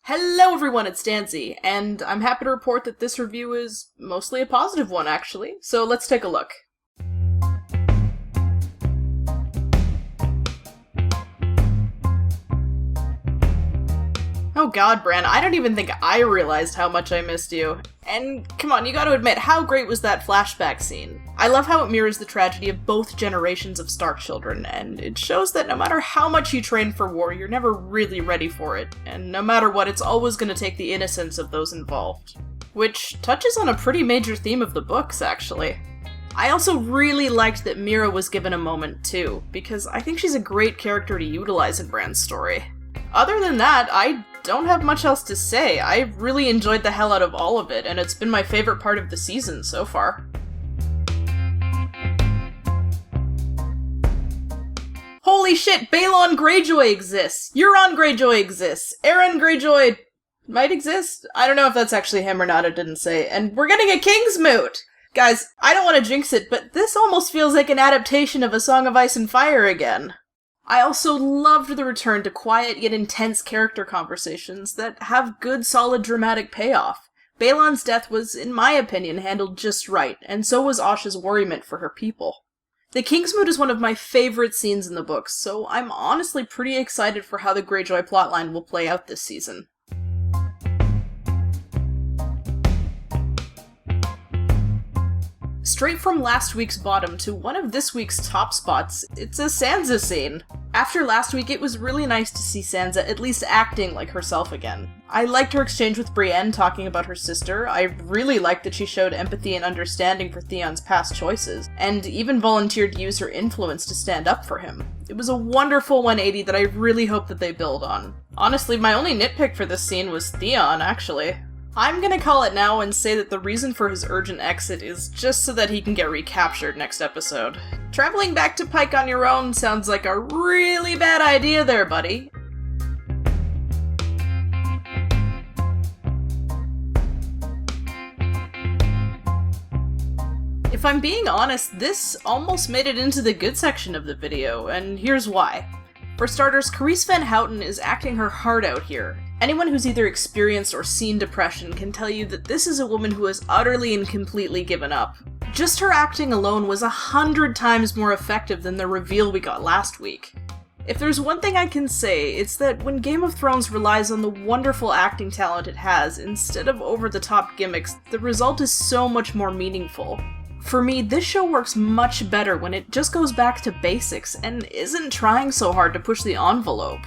Hello everyone, it's Danzie, and I'm happy to report that this review is mostly a positive one, actually. So let's take a look. Oh god, Bran, I don't even think I realized how much I missed you. And come on, you gotta admit, how great was that flashback scene? I love how it mirrors the tragedy of both generations of Stark children, and it shows that no matter how much you train for war, you're never really ready for it, and no matter what, it's always gonna take the innocence of those involved. Which touches on a pretty major theme of the books, actually. I also really liked that Meera was given a moment, too, because I think she's a great character to utilize in Bran's story. Other than that, I don't have much else to say. I really enjoyed the hell out of all of it, and it's been my favorite part of the season so far. Holy shit, Balon Greyjoy exists! Euron Greyjoy exists! Aeron Greyjoy might exist? I don't know if that's actually him or not, it didn't say. And we're getting a Kingsmoot! Guys, I don't want to jinx it, but this almost feels like an adaptation of A Song of Ice and Fire again. I also loved the return to quiet yet intense character conversations that have good solid dramatic payoff. Balon's death was, in my opinion, handled just right, and so was Asha's worriment for her people. The Kingsmoot is one of my favorite scenes in the books, so I'm honestly pretty excited for how the Greyjoy plotline will play out this season. Straight from last week's bottom to one of this week's top spots, it's a Sansa scene. After last week, it was really nice to see Sansa at least acting like herself again. I liked her exchange with Brienne talking about her sister. I really liked that she showed empathy and understanding for Theon's past choices, and even volunteered to use her influence to stand up for him. It was a wonderful 180 that I really hope that they build on. Honestly, my only nitpick for this scene was Theon, actually. I'm gonna call it now and say that the reason for his urgent exit is just so that he can get recaptured next episode. Traveling back to Pike on your own sounds like a really bad idea there, buddy. If I'm being honest, this almost made it into the good section of the video, and here's why. For starters, Carice Van Houten is acting her heart out here. Anyone who's either experienced or seen depression can tell you that this is a woman who has utterly and completely given up. Just her acting alone was 100 times more effective than the reveal we got last week. If there's one thing I can say, it's that when Game of Thrones relies on the wonderful acting talent it has, instead of over-the-top gimmicks, the result is so much more meaningful. For me, this show works much better when it just goes back to basics and isn't trying so hard to push the envelope.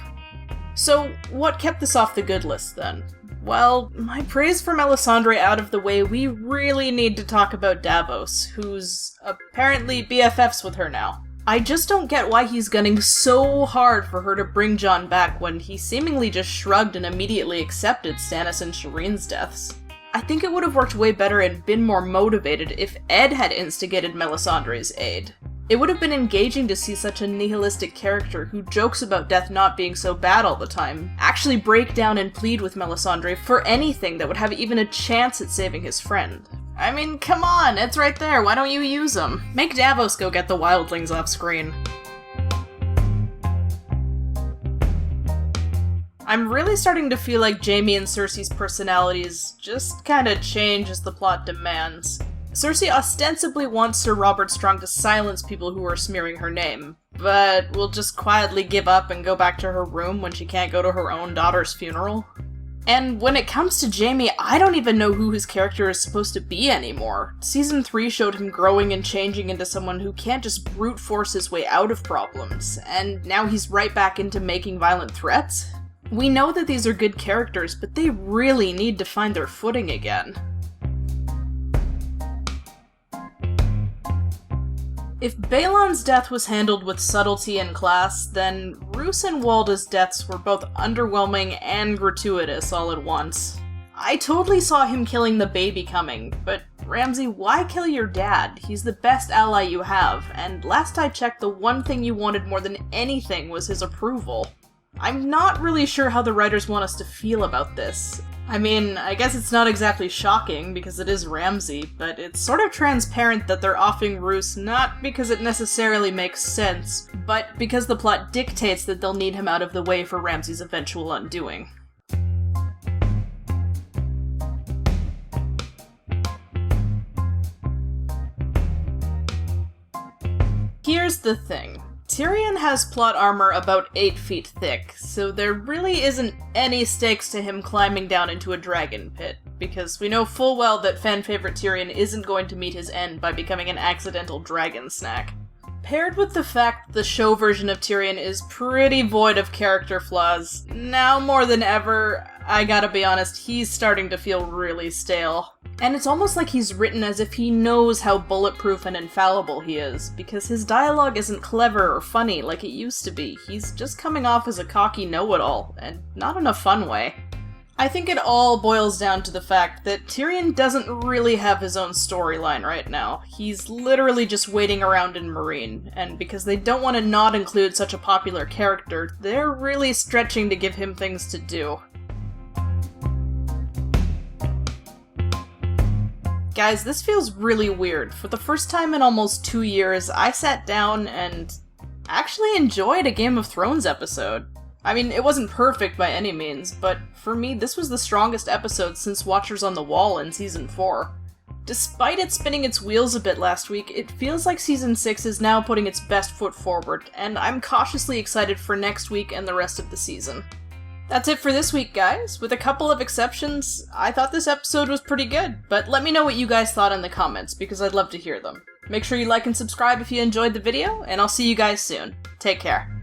So, what kept this off the good list, then? Well, my praise for Melisandre out of the way, we really need to talk about Davos, who's apparently BFFs with her now. I just don't get why he's gunning so hard for her to bring Jon back when he seemingly just shrugged and immediately accepted Stannis and Shireen's deaths. I think it would have worked way better and been more motivated if Ed had instigated Melisandre's aid. It would have been engaging to see such a nihilistic character who jokes about death not being so bad all the time actually break down and plead with Melisandre for anything that would have even a chance at saving his friend. I mean, come on, it's right there, why don't you use him? Make Davos go get the wildlings off screen. I'm really starting to feel like Jaime and Cersei's personalities just kinda change as the plot demands. Cersei ostensibly wants Sir Robert Strong to silence people who are smearing her name, but will just quietly give up and go back to her room when she can't go to her own daughter's funeral. And when it comes to Jaime, I don't even know who his character is supposed to be anymore. Season 3 showed him growing and changing into someone who can't just brute force his way out of problems, and now he's right back into making violent threats? We know that these are good characters, but they really need to find their footing again. If Balon's death was handled with subtlety and class, then Roose and Walda's deaths were both underwhelming and gratuitous all at once. I totally saw him killing the baby coming, but Ramsay, why kill your dad? He's the best ally you have, and last I checked, the one thing you wanted more than anything was his approval. I'm not really sure how the writers want us to feel about this. I mean, I guess it's not exactly shocking, because it is Ramsay, but it's sort of transparent that they're offing Roose not because it necessarily makes sense, but because the plot dictates that they'll need him out of the way for Ramsay's eventual undoing. Here's the thing. Tyrion has plot armor about 8 feet thick, so there really isn't any stakes to him climbing down into a dragon pit, because we know full well that fan-favorite Tyrion isn't going to meet his end by becoming an accidental dragon snack. Paired with the fact that the show version of Tyrion is pretty void of character flaws, now more than ever, I gotta be honest, he's starting to feel really stale. And it's almost like he's written as if he knows how bulletproof and infallible he is, because his dialogue isn't clever or funny like it used to be. He's just coming off as a cocky know-it-all, and not in a fun way. I think it all boils down to the fact that Tyrion doesn't really have his own storyline right now. He's literally just waiting around in Meereen, and because they don't want to not include such a popular character, they're really stretching to give him things to do. Guys, this feels really weird. For the first time in almost 2 years, I sat down and actually enjoyed a Game of Thrones episode. I mean, it wasn't perfect by any means, but for me, this was the strongest episode since Watchers on the Wall in Season 4. Despite it spinning its wheels a bit last week, it feels like Season 6 is now putting its best foot forward, and I'm cautiously excited for next week and the rest of the season. That's it for this week, guys. With a couple of exceptions, I thought this episode was pretty good, but let me know what you guys thought in the comments, because I'd love to hear them. Make sure you like and subscribe if you enjoyed the video, and I'll see you guys soon. Take care.